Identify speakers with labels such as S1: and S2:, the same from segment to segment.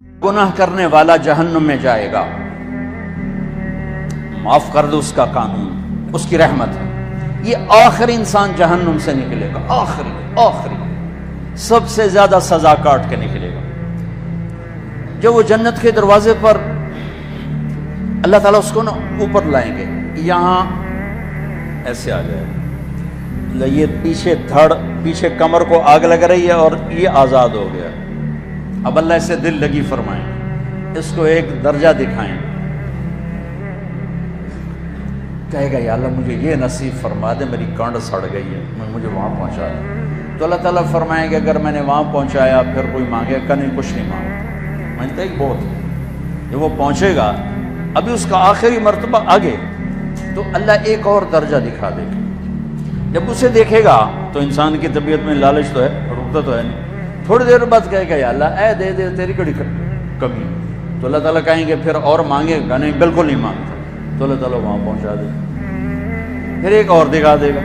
S1: گناہ کرنے والا جہنم میں جائے گا، معاف کر دو، اس کا قانون، اس کی رحمت ہے، یہ آخری انسان جہنم سے نکلے گا، آخری سب سے زیادہ سزا کاٹ کے نکلے گا۔ جب وہ جنت کے دروازے پر اللہ تعالیٰ اس کو نا اوپر لائیں گے، یہاں ایسے آ جائے گا، یہ پیچھے کمر کو آگ لگ رہی ہے اور یہ آزاد ہو گیا۔ اب اللہ اسے دل لگی فرمائیں، اس کو ایک درجہ دکھائیں، کہے گا یا اللہ مجھے یہ نصیب فرما دے، میری کانڈ سڑ گئی ہے، مجھے وہاں پہنچا دے۔ تو اللہ تعالیٰ فرمائیں گے اگر میں نے وہاں پہنچایا پھر کوئی مانگے کہ نہیں، کچھ نہیں مانگا، مانگتا ہی بہت ہے۔ جب وہ پہنچے گا ابھی اس کا آخری مرتبہ آگے، تو اللہ ایک اور درجہ دکھا دے گا۔ جب اسے دیکھے گا تو انسان کی طبیعت میں لالچ تو ہے، رکتا تو ہے نہیں، تھوڑی دیر بعد کہے گا یا اللہ اے دے دے، تیری کڑی کمی۔ تو اللہ تعالیٰ کہیں گے پھر اور مانگے گا؟ نہیں، بالکل نہیں مانگتا۔ تو اللہ تعالیٰ وہاں پہنچا دے، پھر ایک اور دکھا دے گا،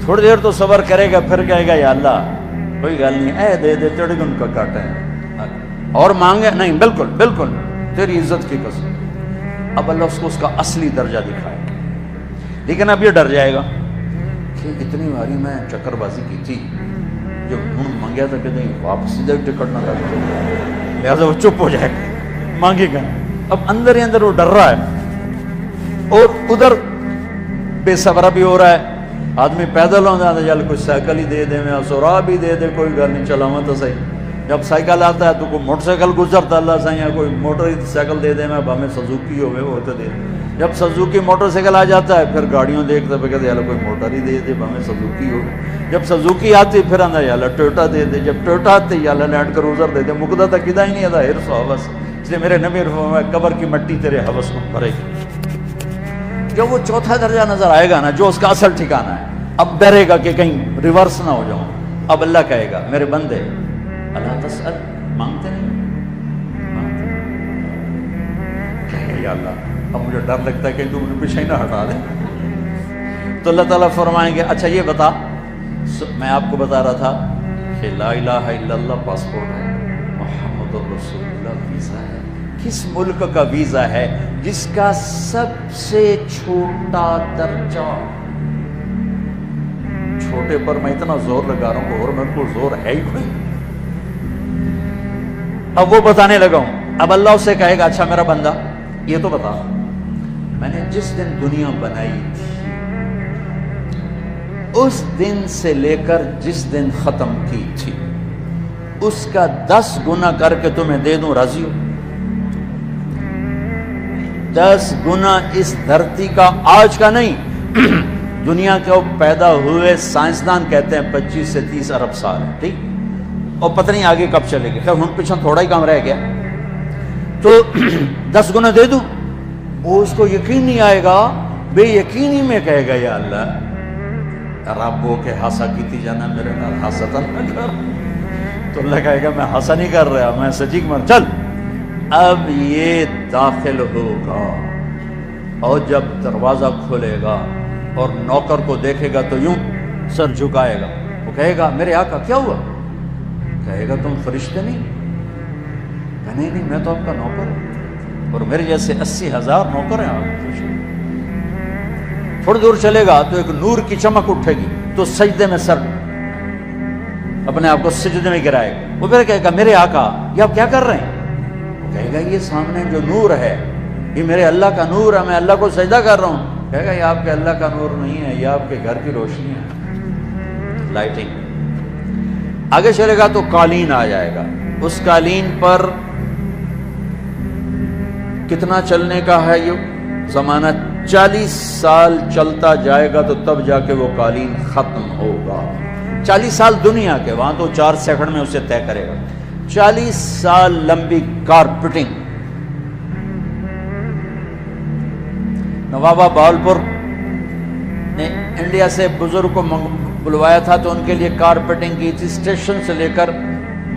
S1: تھوڑی دیر تو صبر کرے گا، پھر کہے گا یا اللہ کوئی گل نہیں، اے دے دے، تیری گن کا کاٹا ہے، اور مانگے؟ نہیں، بالکل تیری عزت کی قسم۔ اب اللہ اس کو اس کا اصلی درجہ دکھائے گا، لیکن اب یہ ڈر جائے گا کہ اتنی باری میں چکر بازی کی تھی، جو مانگیا تھا کہ نہیں واپس سیدھا ٹکٹ نہ کر، لہٰذا وہ چپ ہو جائے گا، مانگے گا۔ اب اندر ہی اندر وہ ڈر رہا ہے، اور ادھر بے صبرا بھی ہو رہا ہے، آدمی پیدل ہوتا ہے چل کوئی سائیکل ہی دے دے، میں سورا بھی دے دے، کوئی گل نہیں، چلاواں تو صحیح۔ جب سائیکل آتا ہے تو کوئی موٹر سائیکل گزرتا اللہ صحیح ہے، کوئی موٹر سائیکل دے دے، میں بھامے سزوکی ہوئے وہ تو دے دے۔ جب سزوکی موٹر سائیکل آ جاتا ہے پھر گاڑیوں دیکھتا ہے، کہتے ہیں کوئی موٹر ہی دے دے، بھامے سزوکی ہو۔ جب سزوکی آتی پھر آتا ہے ٹویوٹا دے دے، جب ٹویوٹا آتے لینڈ کروزر دے دے، مقدہ تک کدا ہی نہیں آتا ہرس و حوث۔ اس لیے میرے نبی فرمایا قبر کی مٹی تیرے حوث کو بھرے گی۔ جب وہ چوتھا درجہ نظر آئے گا نا، جو اس کا اصل ٹھکانہ ہے، اب ڈرے گا کہ کہیں ریورس نہ ہو جاؤں۔ اب اللہ کہے گا میرے بندے اللہ تسأل، مانگتے نہیں، یا اللہ اب مجھے ڈر لگتا ہے کہ تم مجھے پیچھے ہی نہ ہٹا دے۔ تو اللہ تعالیٰ فرمائیں گے اچھا یہ بتا، میں آپ کو بتا رہا تھا کہ لا الہ الا اللہ پاسپورٹ ہے، محمد رسول اللہ ویزا ہے۔ کس ملک کا ویزا ہے؟ جس کا سب سے چھوٹا درجہ، چھوٹے پر میں اتنا زور لگا رہا ہوں اور میرے کو زور ہے ہی کوئی۔ اب وہ بتانے لگا ہوں، اب اللہ اسے کہے گا اچھا میرا بندہ یہ تو بتا، میں نے جس دن دنیا بنائی تھی اس دن سے لے کر جس دن ختم کی تھی اس کا 10 گنا کر کے تمہیں دے دوں، راضی ہو؟ 10 گنا اس دھرتی کا، آج کا نہیں، دنیا کے پیدا ہوئے سائنسدان کہتے ہیں 25 سے 30 ارب سال ہے، ٹھیک، اور پتہ نہیں آگے کب چلے گی، خیر ہم پیچھے تھوڑا ہی کام رہ گیا، تو 10 گنا دے دوں۔ وہ اس کو یقین نہیں آئے گا، بے یقینی میں کہے گا یا اللہ ربو کے ہاسا کیتی جانا، میرے نال ہاسا نہ کر۔ تو اللہ کہے گا میں ہاسا نہیں کر رہا، میں سچی مر، چل اب یہ داخل ہوگا، اور جب دروازہ کھولے گا اور نوکر کو دیکھے گا تو یوں سر جھکائے گا، وہ کہے گا میرے آقا کیا ہوا؟ کہے گا تم فرشتے نہیں؟ نہیں میں تو آپ کا نوکر ہوں، اور میرے جیسے 80,000 نوکر ہیں آپ۔ تھوڑی دور چلے گا تو ایک نور کی چمک اٹھے گی، تو سجدے میں سر اپنے آپ کو سجدے میں گرائے گا، وہ پھر کہے گا میرے آقا یہ آپ کیا کر رہے ہیں؟ وہ کہے گا یہ سامنے جو نور ہے یہ میرے اللہ کا نور ہے، میں اللہ کو سجدہ کر رہا ہوں۔ کہے گا یہ آپ کے اللہ کا نور نہیں ہے، یہ آپ کے گھر کی روشنی ہے، لائٹنگ۔ آگے چلے گا تو قالین آ جائے گا، اس قالین پر کتنا چلنے کا ہے یہ زمانہ؟ 40 سال چلتا جائے گا تو تب جا کے وہ قالین ختم ہوگا۔ 40 سال دنیا کے، وہاں تو 4 سیکنڈ میں اسے طے کرے گا۔ 40 سال لمبی کارپیٹنگ۔ نوابہ بہاولپور نے انڈیا سے بزرگ کو بلوایا تھا تو ان کے لیے کارپیٹنگ کی تھی، اسٹیشن سے لے کر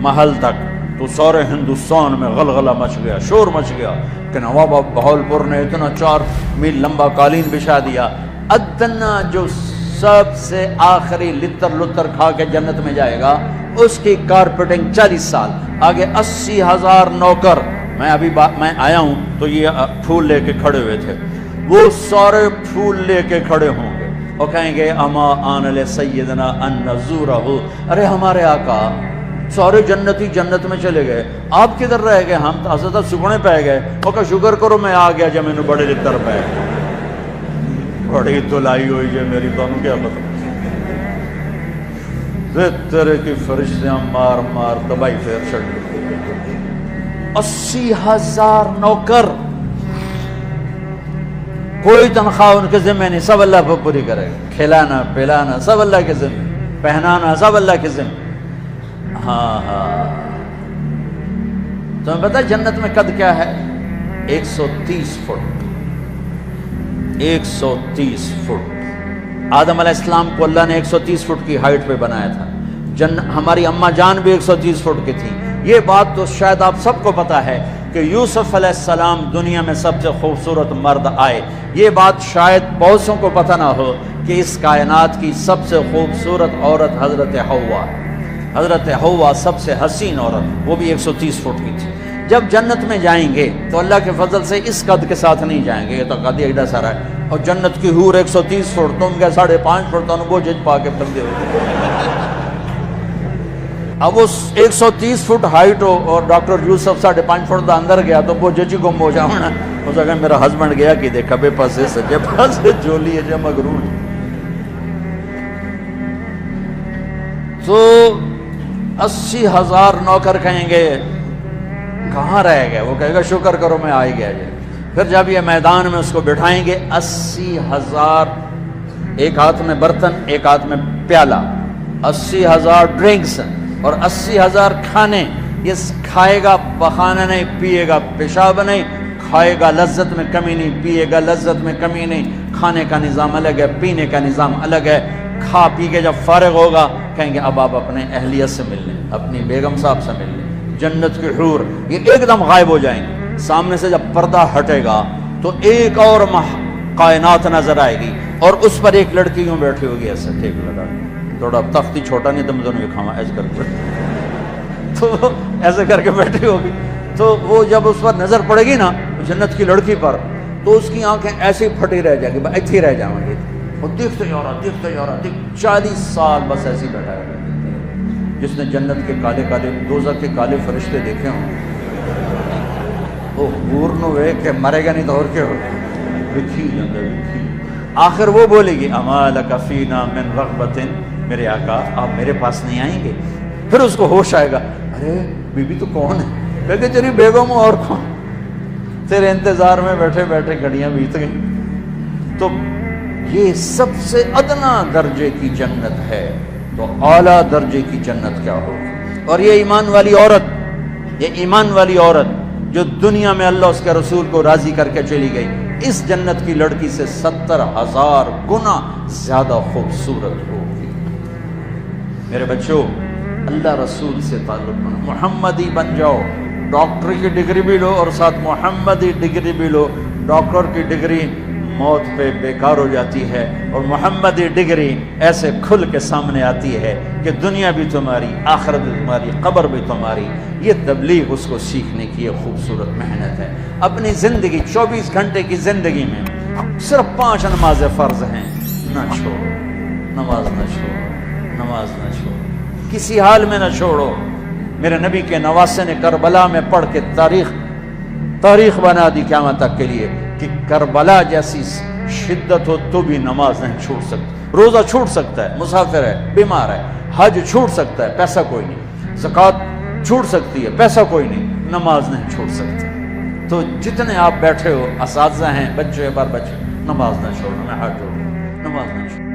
S1: محل تک، تو سارے ہندوستان میں غلغلہ مچ گیا، شور مچ گیا کہ نواب بہاولپور نے اتنا 4 میل لمبا قالین بچھا دیا۔ ادنا جو سب سے آخری لتر کھا کے جنت میں جائے گا اس کی کارپیٹنگ 40 سال۔ آگے 80,000 نوکر، میں ابھی میں آیا ہوں تو یہ پھول لے کے کھڑے ہوئے تھے، وہ سارے پھول لے کے کھڑے ہوں گے اور کہیں گے اما آن لسیدنا ان نزورہ، ارے ہمارے آقا سارے جنتی جنت میں چلے گئے، آپ کدھر رہ گئے؟ ہم تو حضرت سکھنے پہ گئے، وہ کہ شکر کرو میں آ گیا جب میں نے بڑے لتر پہ بڑی دلائی ہوئی ہے میری، تمہیں کیا پتہ تیرے کی فرشتیاں مار مار تباہی پھیر چڑھ گئی۔ 80,000 نوکر، کوئی تنخواہ ان کے ذمہ نہیں، سب اللہ پر پوری کرے گا، کھلانا پلانا سب اللہ کے ذمہ، پہنانا سب اللہ کے ذمہ۔ ہاں تمہیں پتہ جنت میں قد کیا ہے؟ 130 فٹ، 130 فٹ۔ آدم علیہ السلام کو اللہ نے 130 فٹ کی ہائٹ پہ بنایا تھا، ہماری اماں جان بھی 130 فٹ کی تھی۔ یہ بات تو شاید آپ سب کو پتا ہے کہ یوسف علیہ السلام دنیا میں سب سے خوبصورت مرد آئے، یہ بات شاید بہت سو کو پتہ نہ ہو کہ اس کائنات کی سب سے خوبصورت عورت حضرت حوا ہے۔ حضرت حوا سب سے حسین عورت، وہ بھی 130 فٹ کی تھی۔ جب جنت میں جائیں گے تو اللہ کے فضل سے اس قد کے ساتھ نہیں جائیں گے، یہ تو قد ایڈا سارا ہے، اور جنت کی حور 130 فٹ، تم کیا 5.5 فٹ تو وہ جج پا کے پھر دے ہوتے۔ اب وہ 130 فٹ ہائٹ ہو اور ڈاکٹر یوسف 5.5 فٹ دا اندر گیا تو وہ ججی گم ہو جاؤنا، اس جگہ میرا ہسبینڈ گیا کہ دیکھا بے پاسے سجے پاسے جولی ہے جے مغرور۔ تو 80,000 نوکر کہیں گے کہاں رہ گئے؟ وہ کہے گا شکر کرو میں آ ہی گیا جی۔ پھر جب یہ میدان میں اس کو بٹھائیں گے 80,000، ایک ہاتھ میں برتن ایک ہاتھ میں پیالہ، 80,000 ڈرنکس اور 80,000 کھانے، یہ کھائے گا بخانا نہیں، پیے گا پیشاب نہیں، کھائے گا لذت میں کمی نہیں، پیے گا لذت میں کمی نہیں، کھانے کا نظام الگ ہے، پینے کا نظام الگ ہے۔ کھا پی کے جب فارغ ہوگا کہیں گے اب آپ اپنے اہلیت سے مل لیں، اپنی بیگم صاحب سے مل لیں۔ جنت کی حور یہ ایک دم غائب ہو جائیں گے، سامنے سے جب پردہ ہٹے گا تو ایک اور کائنات نظر آئے گی اور اس پر ایک لڑکی یوں بیٹھی ہوگی ایسے ٹھیک لگا، تھوڑا تختی چھوٹا نہیں تم دونوں کھاوا ایسے کر کے، تو ایسے کر کے بیٹھی ہوگی۔ تو وہ جب اس پر نظر پڑے گی نا جنت کی لڑکی پر تو اس کی آنکھیں ایسی پھٹی رہ جائیں گی، ایتھی رہ جائیں گی، وہ دیکھتے جا رہا 40 سال بس ایسی بیٹھا ہے۔ جس نے جنت کے کالے کالے دوزخ کے کالے فرشتے دیکھے ہوں وہ حور نو وے کہ مرے گا نہیں تو اور کیا ہو وکھی جاندے وکھی۔ آخر وہ بولے گی اما لک فینا من رغبت، میرے آقا آپ میرے پاس نہیں آئیں گے؟ پھر اس کو ہوش آئے گا، ارے بی بی تو کون ہے؟ کہے تیری بیگم اور کون، تیرے انتظار میں بیٹھے بیٹھے گھڑیاں بیت گئیں۔ تو یہ سب سے ادنا درجے کی جنت ہے، تو اعلیٰ درجے کی جنت کیا ہوگی؟ اور یہ ایمان والی عورت، یہ ایمان والی عورت جو دنیا میں اللہ اس کے رسول کو راضی کر کے چلی گئی، اس جنت کی لڑکی سے 70,000 گنا زیادہ خوبصورت ہوگی۔ میرے بچوں اللہ رسول سے تعلق بنا، محمدی بن جاؤ، ڈاکٹر کی ڈگری بھی لو اور ساتھ محمدی ڈگری بھی لو۔ ڈاکٹر کی ڈگری موت پہ بیکار ہو جاتی ہے اور محمدی ڈگری ایسے کھل کے سامنے آتی ہے کہ دنیا بھی تمہاری، آخرت بھی تمہاری، قبر بھی تمہاری۔ یہ تبلیغ اس کو سیکھنے کی ایک خوبصورت محنت ہے۔ اپنی زندگی 24 گھنٹے کی زندگی میں صرف 5 نمازیں فرض ہیں، نہ چھوڑو، نماز نہ چھوڑو، نماز نہ چھوڑو، کسی حال میں نہ چھوڑو۔ میرے نبی کے نواسے نے کربلا میں پڑھ کے تاریخ بنا دی قیامت تک کے لیے کہ کربلا جیسی شدت ہو تو بھی نماز نہیں چھوٹ سکتی۔ روزہ چھوٹ سکتا ہے، مسافر ہے، بیمار ہے، حج چھوٹ سکتا ہے، پیسہ کوئی نہیں، زکوٰۃ چھوٹ سکتی ہے، پیسہ کوئی نہیں، نماز نہیں چھوٹ سکتی۔ تو جتنے آپ بیٹھے ہو، اساتذہ ہیں، بچے بار بچے، نماز نہ چھوڑو، میں ہاتھ جوڑوں، نماز نہ چھوڑو۔